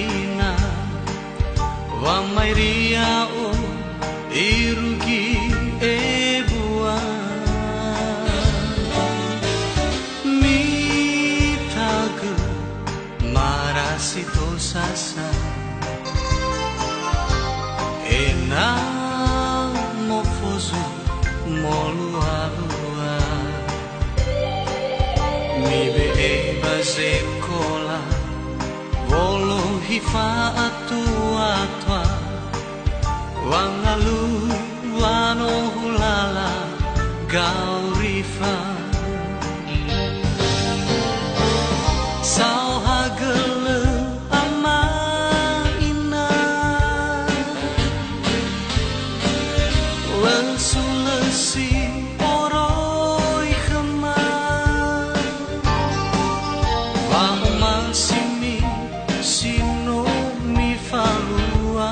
ina wa mairia o irugi e bua mi tagu marasito sasa ena mofozu molua mi be e basekola volo hifa atua wangalu wano hulala gaurifa sao hagele ama ina lesulesi oroi khema wa masimi sino mi falua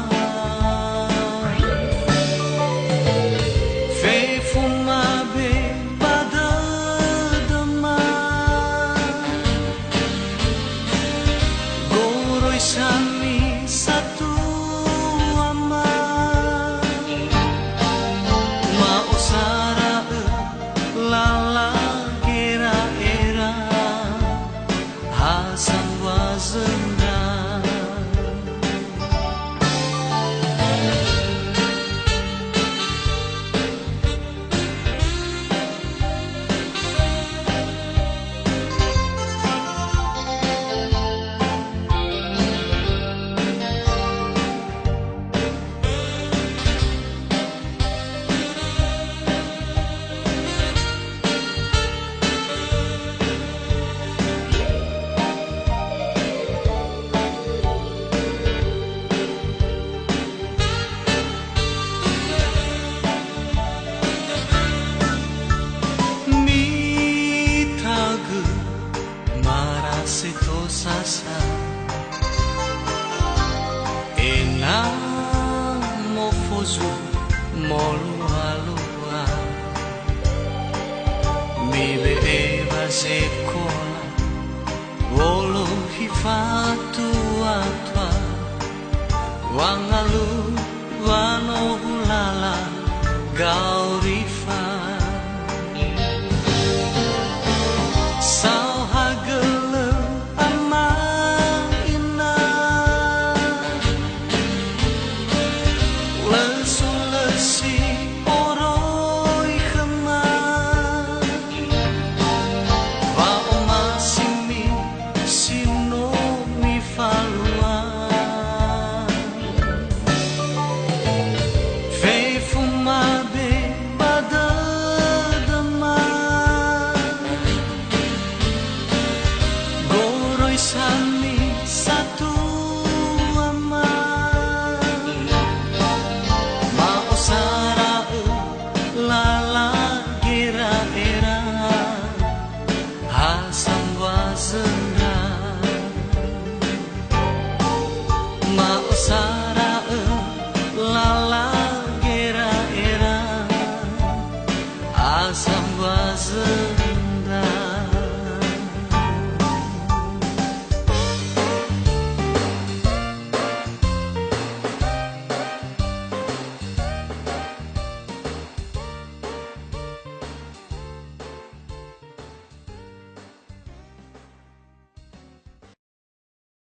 Sami satu ama mau sara lala gira era hasan wazenda Marasito sasa ena mofozu molua mi be eva sekola volo hifatu atwa wangalu wano hulala gaurifa Sami satu ama mau sara lala gira era hasan wazenda mau sara